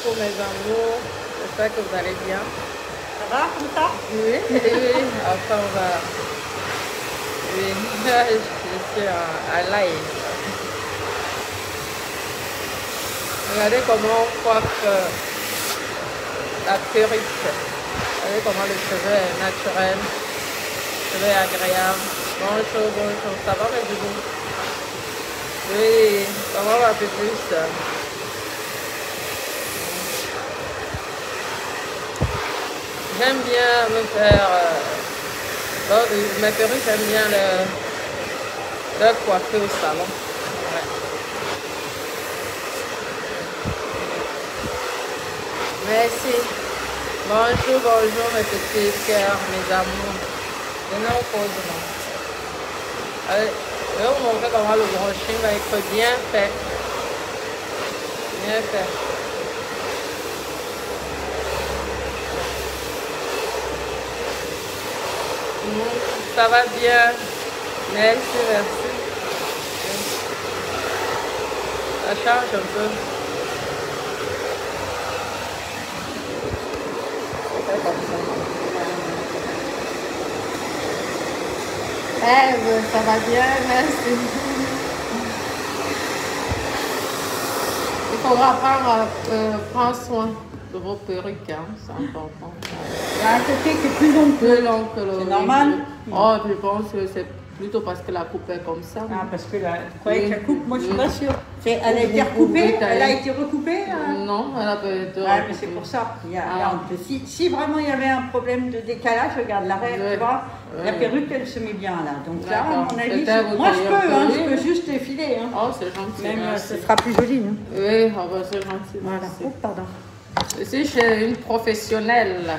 coucou mes amours, j'espère que vous allez bien. Ça va comme ça? Oui, oui, enfin on va... Oui, je suis à live. Regardez comment on coiffe la perruque. Regardez comment le cheveu est naturel, le cheveu est agréable. Bonjour, bonjour, ça va mes bébés? Oui, ça va un peu plus. J'aime bien me faire, mes perruques, j'aime bien le coiffer au salon. Ouais. Merci. Bonjour, bonjour mes petits cœurs, mes amours. Venez au causement. Allez, je vais vous montrer comment le brushing va être bien fait. Bien fait. Ça va bien. Merci, merci. Ça change un peu. C'est comme ça. Ça va bien, merci. Il faudra prendre soin de vos perruques, hein, c'est important. Il y a un côté qui est plus long que l'autre. C'est normal? Oh, je pense que c'est plutôt parce que la coupe est comme ça. Ah, parce que là, vous croyez que la coupe, moi je suis pas sûre. Elle a été recoupée? Elle a été recoupée? Non, elle a pas été recoupée. Ah, mais c'est pour ça. Si vraiment il y avait un problème de décalage, regarde l'arrêt, tu vois, la perruque elle se met bien là. Donc là, à mon avis, moi je peux juste défiler. Hein. Oh, c'est gentil. Même ce sera plus joli. Hein. Oui, oh, bah, c'est gentil. Voilà. Oh, pardon. Je suis chez une professionnelle.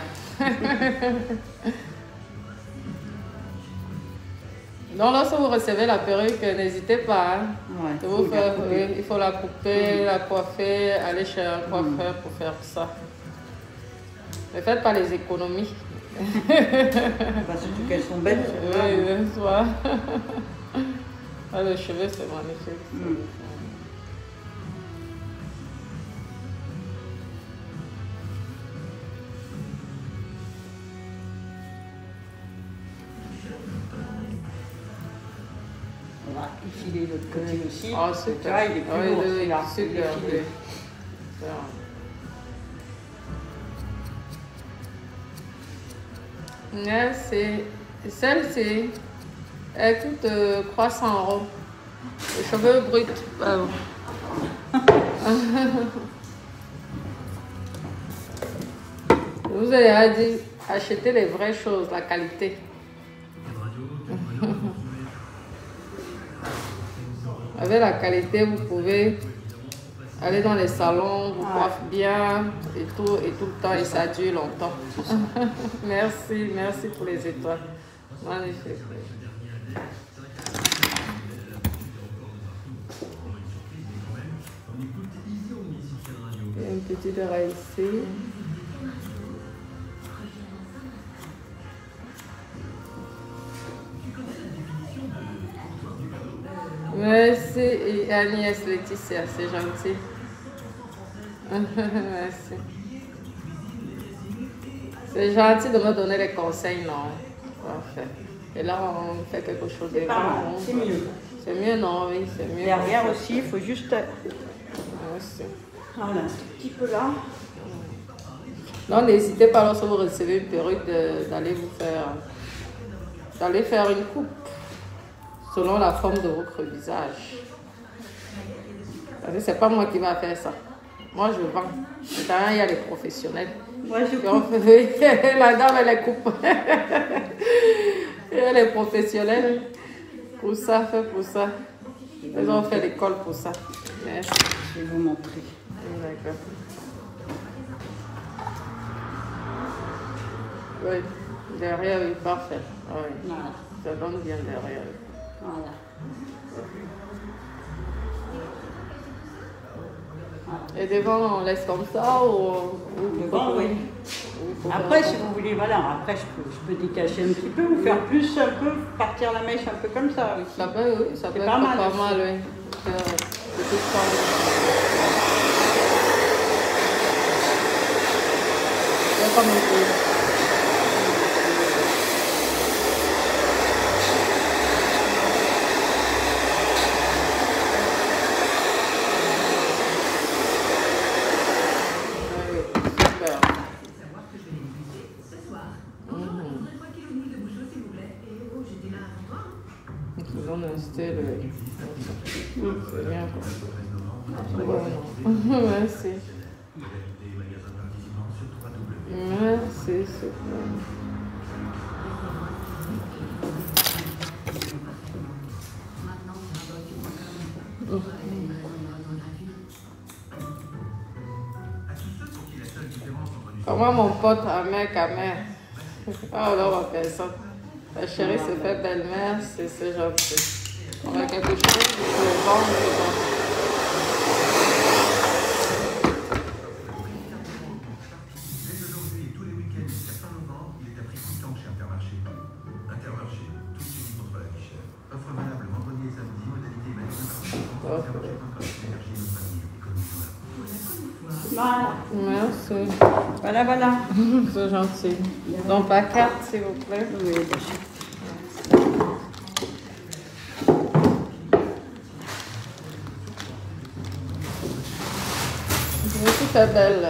Donc, lorsque vous recevez la perruque, n'hésitez pas. Hein. Ouais, il faut la couper, la coiffer, aller chez un coiffeur pour faire ça. Ne faites pas les économies. Surtout qu'elles sont belles. Oui, soit. Le cheveu, c'est magnifique. On va effiler l'autre côté aussi. Ah, super. Tu vois, il est plus lourd, celui-là. Super. Merci. Celle-ci, elle coûte 300 €. Les cheveux bruts. Je vous ai dit, achetez les vraies choses, la qualité. Avec la qualité, vous pouvez aller dans les salons, vous coiffez bien et tout le temps, et ça dure longtemps. Merci, merci pour les étoiles. Magnifique. Et une petite oreille ici. Merci, et Agnès Laetitia, c'est gentil. Merci. C'est gentil de me donner des conseils, non? Parfait. Et là, on fait quelque chose de grand. C'est mieux. C'est mieux, non? Oui, c'est mieux. Derrière aussi, il faut juste... Merci. Voilà, un tout petit peu là. Non, n'hésitez pas, lorsque vous recevez une perruque, d'aller faire une coupe selon la forme de votre visage. Parce que c'est pas moi qui va faire ça. Moi, je vends. Maintenant, il y a les professionnels. Moi, je coupe. La dame, elle coupe. Il y a les professionnels pour ça, fait pour ça. Ils ont fait l'école pour ça. Merci. Je vais vous montrer. D'accord. Oui, derrière, oui, parfait. Oui. Voilà. Ça donne bien derrière. Voilà. Et devant, on laisse comme ça ou devant, oui. Après, si vous voulez, voilà, après je peux décacher un petit peu, vous faire plus un peu, partir la mèche un peu comme ça aussi. Ça peut, oui, ça peut être pas mal, oui. comme un peu. C'est bien quoi. Merci. Merci, super. Comment mon pote Amer Kamer. Oh là, on va faire ça. La chérie se fait belle-mère, c'est gentil. On a quelque chose pour le vendre. Voilà. Merci. Voilà, voilà. C'est gentil. Donc, par carte, s'il vous plaît. Oui, bien sûr. Tout est belle.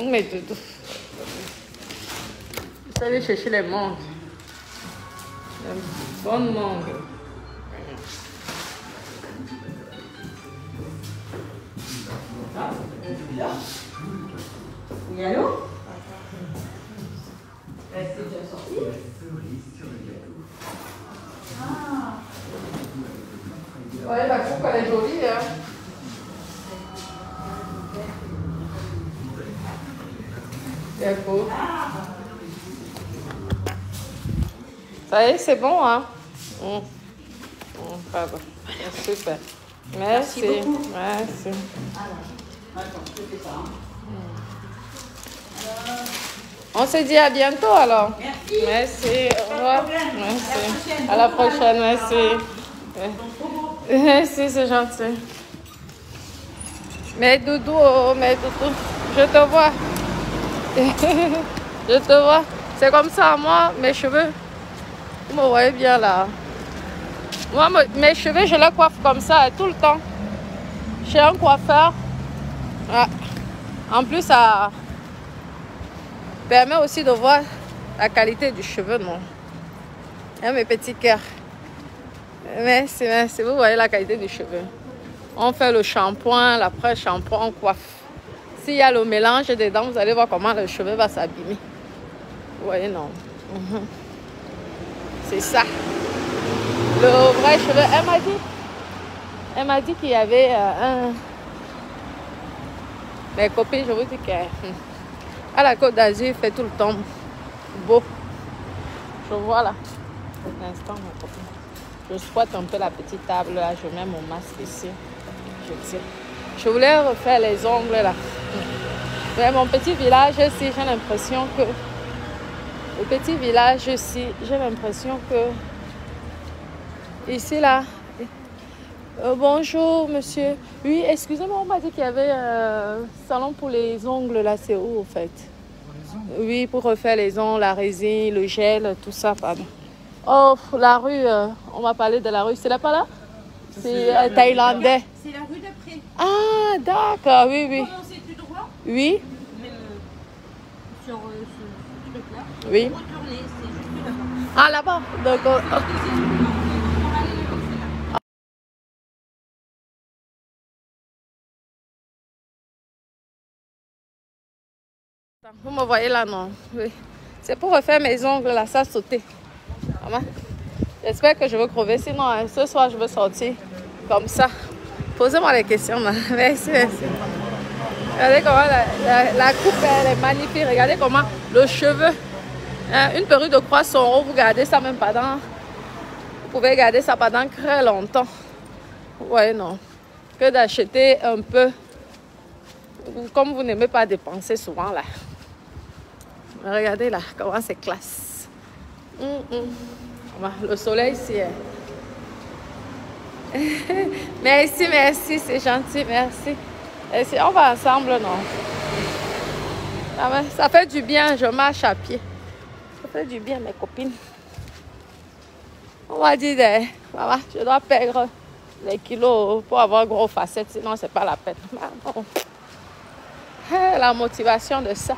Mais tout. Je vais aller chercher les mangues. Les bonnes mangues. Oui, allô? C'est déjà sorti. Ouais, la coupe, elle est jolie, hein. C'est beau. Ça y est, c'est bon, hein. Pardon. Super. Merci. Merci. Attends, je fais ça. On se dit à bientôt alors. Merci. Merci. Au revoir. Merci. À À la la prochaine. Merci. Merci, c'est gentil. Mais Doudou, oh, mais Doudou, je te vois. Je te vois. C'est comme ça, moi, mes cheveux. Vous me voyez bien là. Moi, mes cheveux, je les coiffe comme ça tout le temps. Chez un coiffeur. Ah. En plus, ça permet aussi de voir la qualité du cheveu, non? Hein, mes petits cœurs. Merci, merci. Vous voyez la qualité du cheveu. On fait le shampoing, l'après-shampoing, on coiffe. S'il y a le mélange dedans, vous allez voir comment le cheveu va s'abîmer. Vous voyez, non? C'est ça. Le vrai cheveu. Elle m'a dit qu'il y avait un... Mes copines, je vous dis qu'à la Côte d'Azur, il fait tout le temps beau. Je vois là. Un instant, ma copine. Je squatte un peu la petite table là. Je mets mon masque ici. Je tire. Je voulais refaire les ongles là. Mais mon petit village ici, j'ai l'impression que... Le petit village ici, j'ai l'impression que... Ici là... bonjour monsieur. Oui, excusez-moi, on m'a dit qu'il y avait un salon pour les ongles là, c'est où au fait? Oui, pour refaire les ongles, la résine, le gel, tout ça, pardon. Oh, la rue, on m'a parlé de la rue, c'est là pas là? C'est thaïlandais. C'est la rue d'après. Ah, d'accord, oui, oui. Commencez tout droit, Oui, même sur ce truc-là. oui. Retournez, c'est juste là-bas. Ah, là-bas, d'accord. Vous me voyez là, non? Oui. C'est pour refaire mes ongles là, ça a sauté. J'espère que je vais crever, sinon hein, ce soir je vais sortir comme ça. Posez-moi les questions. Merci, merci. Regardez comment la coupe elle est magnifique. Regardez comment le cheveu. Hein, une perruque de 300 €, vous gardez ça même pendant. Vous pouvez garder ça pendant très longtemps. Ouais, non. Que d'acheter un peu. Comme vous n'aimez pas dépenser souvent là. Regardez là, comment c'est classe. Le soleil, c'est... Merci, merci, c'est gentil, merci. Et si on va ensemble, non? Ça fait du bien, je marche à pied. Ça fait du bien, mes copines. On m'a dit, maman, je dois perdre les kilos pour avoir gros facettes, sinon c'est pas la peine. Bon. La motivation de ça.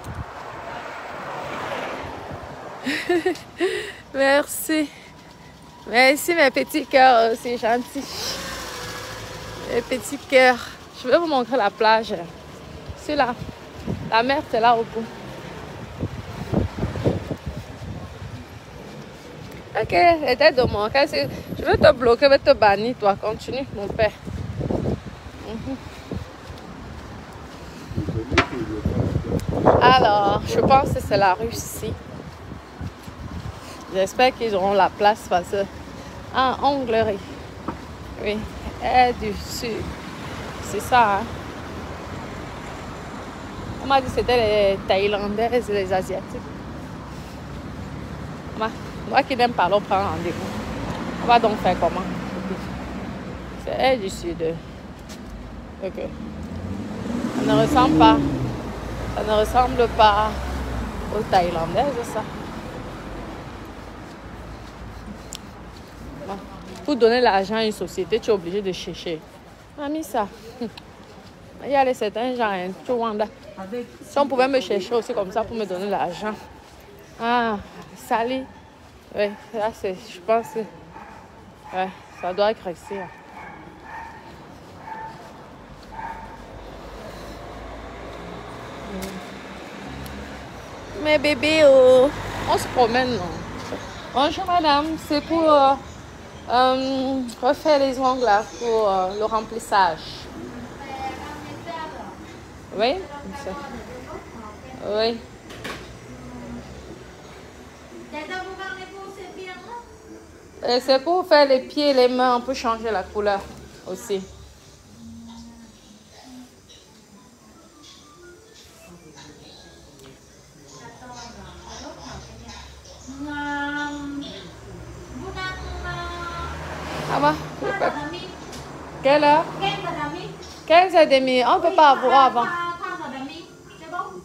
Merci. Merci mes petits cœurs, c'est gentil. Mes petits cœurs. Je vais vous montrer la plage. C'est là. La mer, c'est là au bout. Ok, c'était de mon cas. Je vais te bloquer, je vais te bannir, toi. Continue, mon père. Alors, je pense que c'est la Russie. J'espère qu'ils auront la place parce que en Hongrie, oui, et du Sud, c'est ça. Hein? On m'a dit que c'était les Thaïlandaises et les Asiatiques. Moi qui n'aime pas, on prend rendez-vous. On va donc faire comment? C'est elle du Sud. Ok. Ça ne ressemble pas. Ça ne ressemble pas aux Thaïlandaises, ça. Bon. Pour donner l'argent à une société, tu es obligé de chercher. On a mis ça. Il y a certains gens, Rwanda. Si on pouvait me chercher aussi comme ça pour me donner l'argent. Ah, Sali. Oui, là, je pense que ouais, ça doit être ici. Mais bébé, on se promène, non? Bonjour madame, c'est pour refaire les ongles là, pour le remplissage. Oui? Oui. Et c'est pour faire les pieds et les mains, on peut changer la couleur aussi. Ah bah, quelle heure? 15h30. On ne peut pas avoir avant.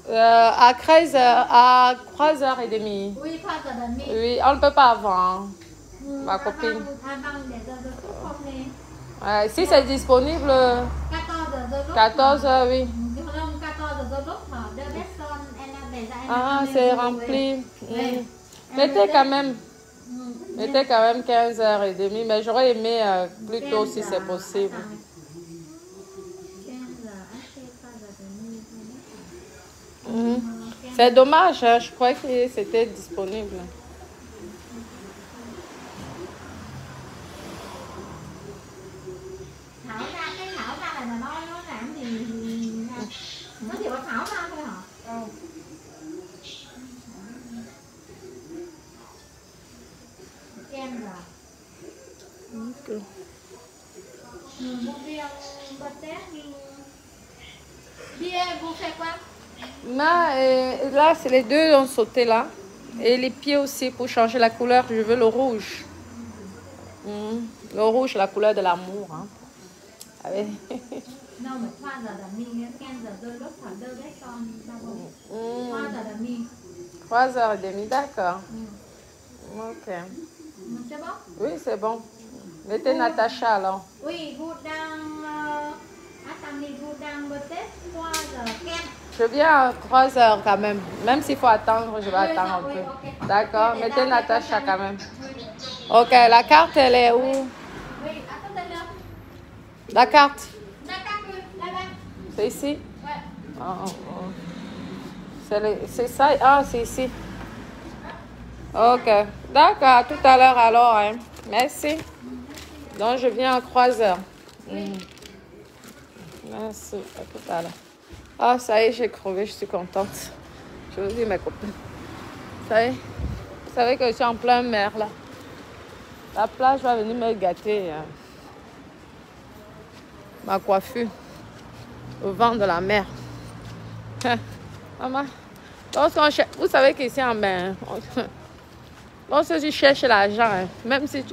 À 13h, à 3h30. Oui, on ne peut pas avant. Ma copine. Si c'est disponible, 14h, oui. Ah, c'est rempli. Mettez quand même 15h30, mais j'aurais aimé plus tôt si c'est possible. C'est dommage, hein? Je croyais que c'était disponible. Vous faites quoi? Là, c'est les deux ont sauté là. Et les pieds aussi pour changer la couleur. Je veux le rouge. Le rouge, la couleur de l'amour. Hein. Allez. 3h30, d'accord. Ok. C'est bon? Oui, c'est bon. Mettez Natacha alors. Oui, vous dans peut-être 3h15. Je viens à 3h quand même. Même s'il faut attendre, je vais attendre un peu. Okay. D'accord, mettez Natacha quand même. Ok, la carte, elle est où? Oui, attendez là. La carte? La carte, là-bas. C'est ici? Ouais. C'est ça? Ah, c'est ici. Ok. D'accord, à tout à l'heure alors. Hein. Merci. Donc, je viens à 3h. Merci. À tout à l'heure. Ah, ça y est, j'ai crevé. Je suis contente. Je vous dis, mes copines. Ça y est. Vous savez que je suis en plein mer, là. La plage va venir me gâter. Ma coiffure. Au vent de la mer. Maman. Vous savez qu'ici en mer, lorsque tu cherches l'argent, hein, même si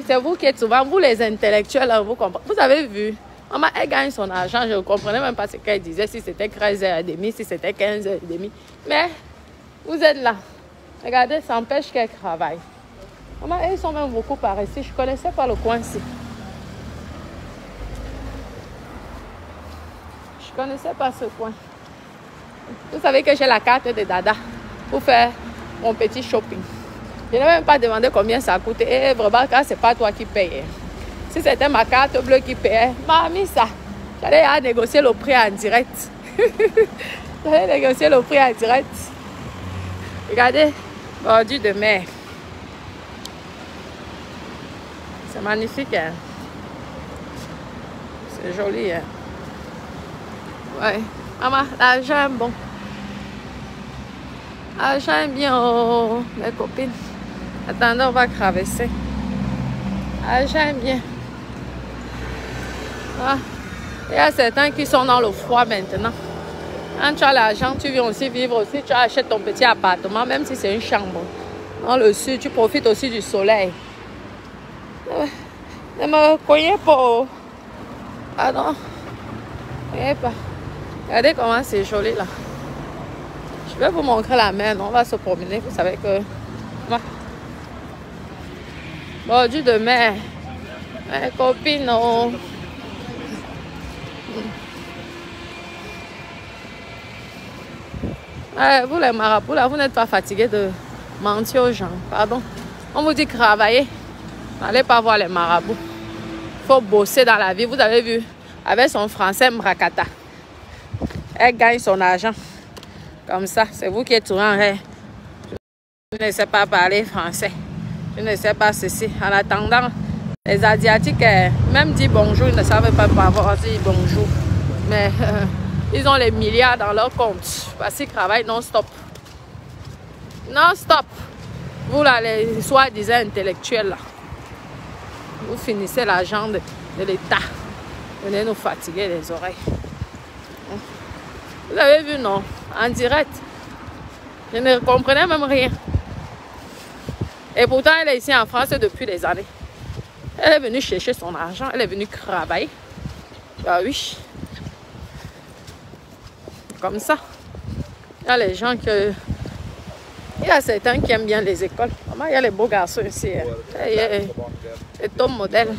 c'est vous qui êtes souvent, vous les intellectuels, hein, vous comprenez. Vous avez vu, Maman, elle gagne son argent. Je ne comprenais même pas ce qu'elle disait, si c'était 13h30, si c'était 15h30. Mais vous êtes là. Regardez, ça empêche qu'elle travaille. Maman, ils sont même beaucoup par ici. Je ne connaissais pas le coin-ci. Je ne connaissais pas ce coin. Vous savez que j'ai la carte de Dada pour faire mon petit shopping. Je n'ai même pas demandé combien ça coûte. Et vraiment, ce n'est pas toi qui payes. Si c'était ma carte bleue qui payait, mamie, ça. J'allais négocier le prix en direct. J'allais négocier le prix en direct. Regardez, bordure de mer. C'est magnifique, hein? C'est joli, hein? Ouais. Maman, l'argent est bon. L'argent est bien, oh, mes copines. Attendez, on va traverser. L'argent est bien. Ah. Il y a certains qui sont dans le froid maintenant. Quand tu as l'argent, tu viens aussi vivre aussi. Tu achètes ton petit appartement, même si c'est une chambre. Dans le sud, tu profites aussi du soleil. Ne me cognez pas. Pardon. Ne pas. Regardez comment c'est joli là. Je vais vous montrer la mer. On va se promener. Vous savez que... Bordure de mer. Mes copines, oh. Vous les marabouts là, vous n'êtes pas fatigués de mentir aux gens. Pardon. On vous dit travailler. N'allez pas voir les marabouts. Il faut bosser dans la vie. Vous avez vu, avec son français Mrakata. Elle gagne son argent. Comme ça, c'est vous qui êtes toujours en rêve. Je ne sais pas parler français. Je ne sais pas ceci. En attendant, les Asiatiques, même dire bonjour, ils ne savent pas dire bonjour. Mais ils ont les milliards dans leur compte. Parce qu'ils travaillent non-stop. Non-stop. Vous là, les soi-disant intellectuels là. Vous finissez l'argent de l'État. Venez nous fatiguer les oreilles. Vous avez vu, non? En direct. Je ne comprenais même rien. Et pourtant, elle est ici en France depuis des années. Elle est venue chercher son argent. Elle est venue travailler. Ah oui. Comme ça. Il y a les gens que... Il y a certains qui aiment bien les écoles. Il y a les beaux garçons ici. Il y a les top modèles.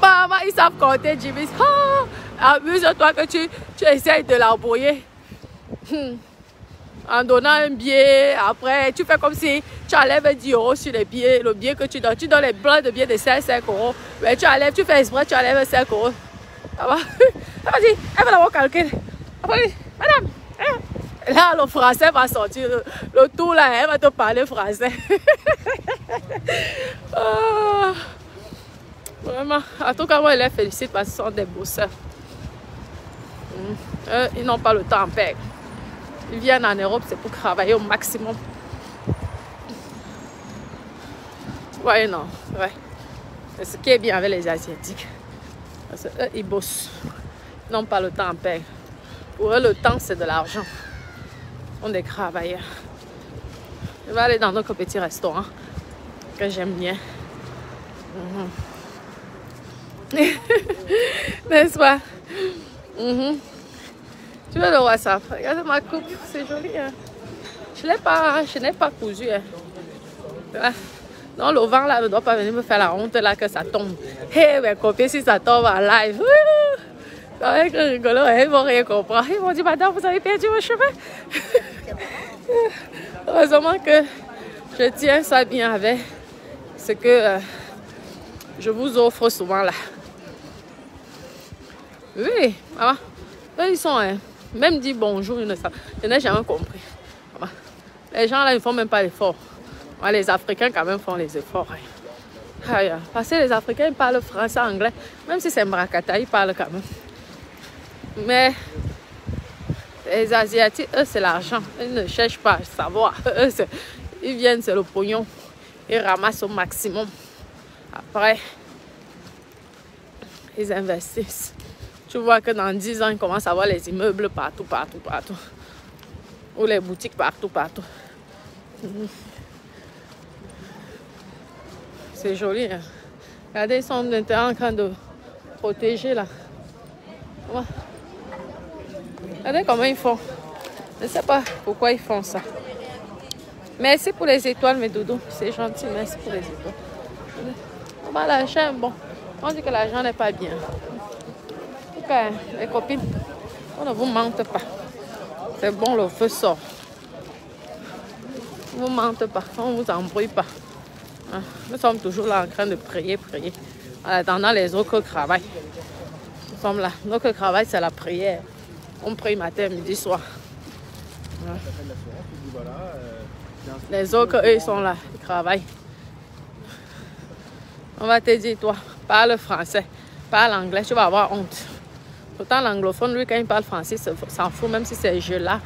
Maman, ils savent compter, Jimmy. Oh, amuse-toi que tu essayes de l'embrouiller. En donnant un billet, après, tu fais comme si tu enlèves 10 € sur les billets, le billet que tu donnes. Tu donnes les blancs de billets de 5 €. Mais tu enlèves, tu fais exprès, tu enlèves 5 €. Ça va? Vas-y, elle va l'avoir calculé. Après, madame, là, le français va sortir. Le tout là, elle va te parler français. Oh. Vraiment, en tout cas, moi, je les félicite parce qu'ils sont des bosseurs. Ils n'ont pas le temps à perdre. Ils viennent en Europe, c'est pour travailler au maximum. Ouais, non, ouais. C'est ce qui est bien avec les Asiatiques. Parce qu'eux, ils bossent. Ils n'ont pas le temps à perdre. Pour eux, le temps, c'est de l'argent. Ils sont des travailleurs. Je vais aller dans notre petit restaurant que j'aime bien. N'est-ce pas? Tu veux le WhatsApp? Regarde ma coupe, c'est joli. Hein? Je n'ai pas cousu. Hein? Non, le vent là ne doit pas venir me faire la honte là que ça tombe. Hé, mes copines, si ça tombe en live, ça va être rigolo, ils vont rien comprendre. Ils vont dire, madame, vous avez perdu vos cheveux. Heureusement que je tiens ça bien avec ce que je vous offre souvent là. Oui, maman. Eux, ils sont, même dit bonjour, je n'ai jamais compris. Maman. Les gens là, ils ne font même pas l'effort. Les Africains quand même font les efforts. Hein. Parce que les Africains ils parlent français, anglais. Même si c'est Mrakata, ils parlent quand même. Mais les Asiatiques, eux, c'est l'argent. Ils ne cherchent pas à savoir. Eux, ils viennent, c'est le pognon. Ils ramassent au maximum. Après, ils investissent. Tu vois que dans 10 ans, ils commencent à avoir les immeubles partout. Ou les boutiques partout. C'est joli. Hein? Regardez, ils sont maintenant en train de protéger là. Regardez comment ils font. Je ne sais pas pourquoi ils font ça. Merci pour les étoiles, mes doudous. C'est gentil, merci pour les étoiles. Bah, l'argent, bon. On dit que l'argent n'est pas bien. En tout cas, les copines, on ne vous mente pas. C'est bon, le feu sort. On ne vous mente pas, on ne vous embrouille pas. Nous sommes toujours là en train de prier. En attendant les autres travaillent. Nous sommes là. Notre travail, c'est la prière. On prie matin, midi, soir. Les autres, eux, ils sont là. Ils travaillent. On va te dire, toi, parle français, parle anglais, tu vas avoir honte. Pourtant, l'anglophone, lui, quand il parle français, s'en fout, même si c'est jeu-là,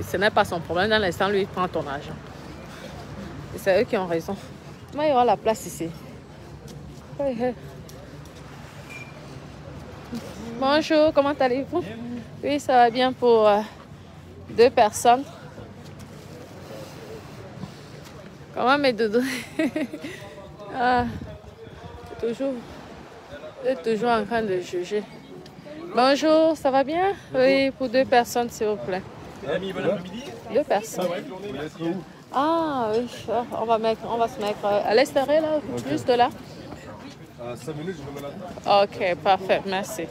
ce n'est pas son problème. Dans l'instant, lui, il prend ton argent. Et c'est eux qui ont raison. Mais il y aura la place ici. Bonjour, comment allez-vous? Oui, ça va bien pour 2 personnes. Comment mes doudous? Toujours en train de juger. Bonjour, ça va bien? Oui, pour 2 personnes, s'il vous plaît. 2 personnes. Ah oui, on va se mettre à l'extérieur là, juste là. À 5 minutes, je me mets là. Ok, parfait, merci.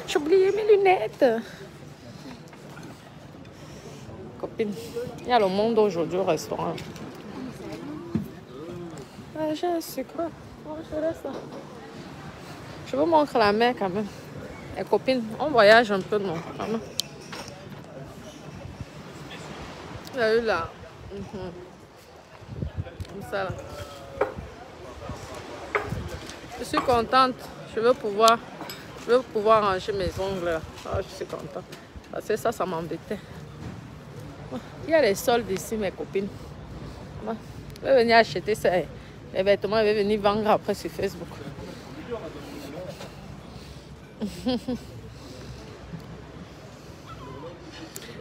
J'ai oublié mes lunettes. Copine, il y a le monde aujourd'hui au restaurant. J'ai un sucre. Je vous montre la mer quand même. Les copines, on voyage un peu, non? Vous avez vu là? Comme ça là. Je suis contente. Je veux pouvoir ranger mes ongles là. Ah, je suis contente. Parce que ça m'embêtait. Il y a les soldes ici, mes copines. Je vais venir acheter les vêtements, je vais venir vendre après sur Facebook.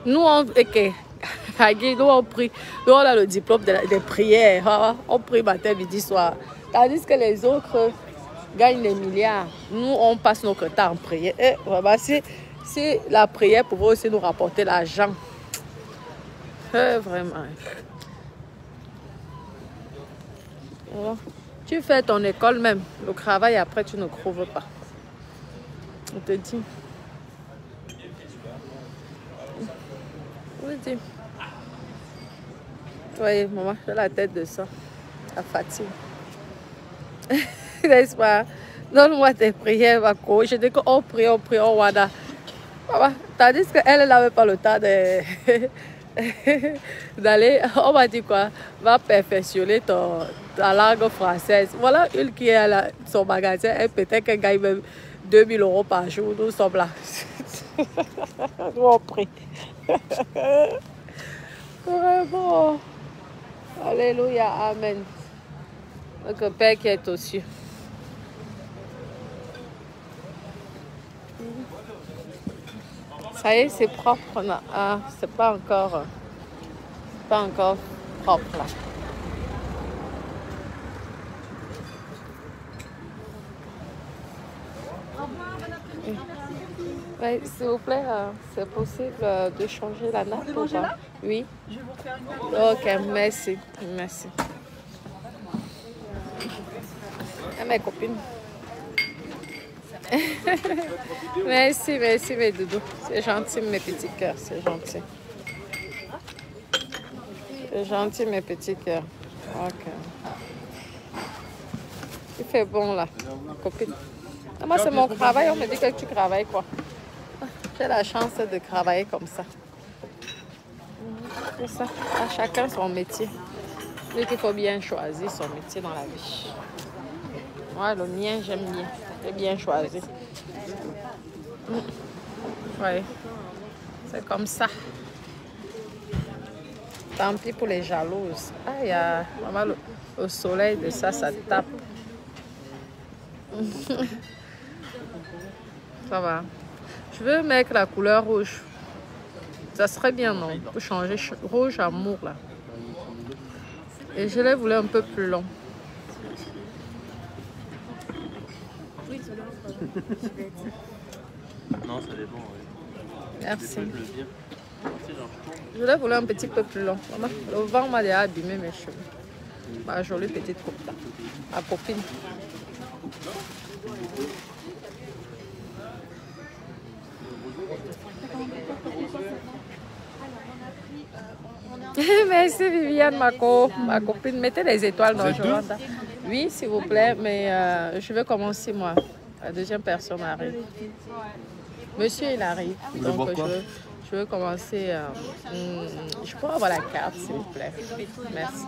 Nous, on a le diplôme des prières. On prie matin, midi, soir. Tandis que les autres gagnent des milliards. Nous, on passe notre temps en prière. Et vraiment, si la prière pouvait aussi nous rapporter l'argent. Vraiment. Alors, tu fais ton école même. Le travail, après, tu ne trouves pas. On te dit. On te dit. Oui, maman, j'ai la tête de ça. La fatigue. N'est-ce pas? Donne-moi tes prières, Wako. Je dis qu'on prie, on wada. Tandis qu'elle n'avait pas le temps d'aller, on m'a dit quoi? Va perfectionner ta langue française. Voilà une qui est à son magasin, et peut-être qu'elle gagne même 2000 € par jour. Nous sommes là. Nous on prie. Vraiment. Alléluia, amen. Notre Père qui est aux cieux. Ça y est, c'est propre. C'est pas encore propre là. Oui, s'il vous plaît, c'est possible de changer la nappe ou pas? Oui. Je vais vous faire une nappe. Ok, merci. Merci. Et mes copines. Merci, merci mes doudous. C'est gentil mes petits cœurs, c'est gentil. C'est gentil mes petits cœurs. Ok. Il fait bon là, copine. Moi c'est mon travail, on me dit que tu travailles quoi. J'ai la chance de travailler comme ça. C'est ça. À chacun son métier. Il faut bien choisir son métier dans la vie. Moi, le mien, j'aime bien. J'ai bien choisi. Oui. C'est comme ça. Tant pis pour les jalouses. Ah, il y a vraiment le soleil de ça, ça tape. Ça va. Je veux mettre la couleur rouge. Ça serait bien, non? Pour changer rouge amour, là. Et je les voulais un peu plus long. Non, ça dépend, oui. Merci. Je l'ai voulu un petit peu plus long. Le vent m'a déjà abîmé mes cheveux. Ma jolie petite coupe là. Ma copine. Merci Viviane, ma copine. Mettez les étoiles dans le journal. Oui, s'il vous plaît, mais je vais commencer moi. La deuxième personne arrive. Monsieur, il arrive. Donc, je veux commencer. Je peux avoir la carte, s'il vous plaît. Merci.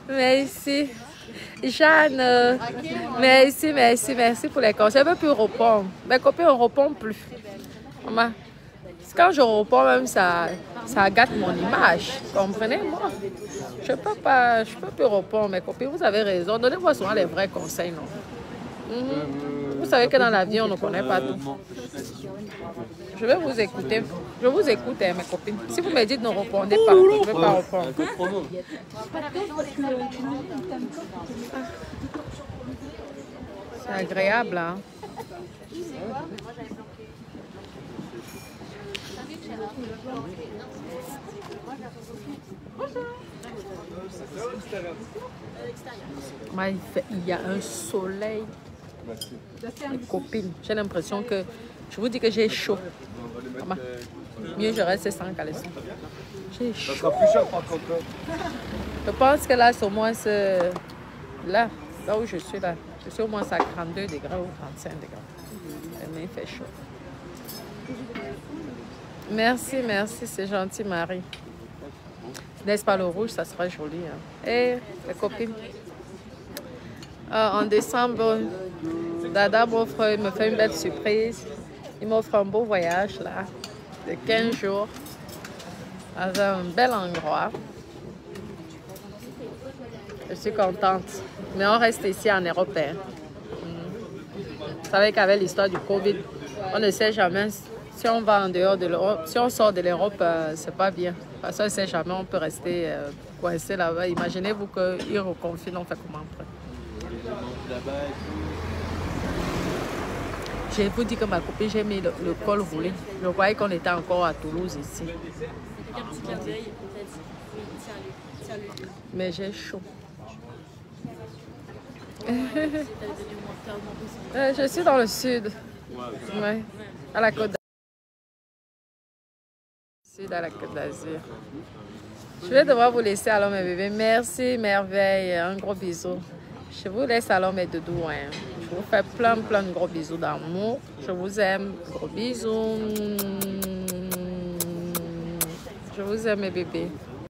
Merci. Jeanne, merci pour les conseils. Je ne veux plus répondre. Mes copines ne répondent plus. Maman, quand je réponds même, ça gâte mon image. Comprenez-moi? Je ne peux plus répondre. Mes copines, vous avez raison. Donnez-moi souvent les vrais conseils, non? Vous savez que dans la vie, on ne connaît pas tout. Je vais vous écouter. Je vous écoute, mes copines. Si vous me dites ne répondez pas, je ne vais pas répondre. C'est agréable, hein? Il y a un soleil. Les copines, j'ai l'impression que je vous dis que j'ai chaud. Maman, mieux je reste sans caleçon. J'ai chaud. Ça sera plus cher par contre. Je pense que là, c'est au moins là où je suis là. Je suis au moins à 32 degrés ou 35 degrés. Mais il fait chaud. Merci, c'est gentil, Marie. N'est-ce pas le rouge, ça sera joli. Hein. Et les copines. En décembre, Dada me fait une belle surprise. Il m'offre un beau voyage là, de 15 jours, dans un bel endroit. Je suis contente. Mais on reste ici en Europe. Hein. Vous savez qu'avec l'histoire du Covid, on ne sait jamais si on va en dehors de l'Europe. Si on sort de l'Europe, c'est pas bien. Parce qu'on ne sait jamais, on peut rester coincé là-bas. Imaginez-vous qu'ils reconfinent, on fait comment après? Je vous dis que ma copine, j'ai mis le col roulé. Je croyais qu'on était encore à Toulouse ici. Mais j'ai chaud. Je suis dans le sud. Ouais, à la Côte d'Azur. À la Côte d'Azur. Je vais devoir vous laisser alors mes bébés. Merci, merveille. Un gros bisou. Je vous laisse alors mes doudous. Hein. Je vous fais plein de gros bisous d'amour. Je vous aime. Gros bisous. Je vous aime mes bébés.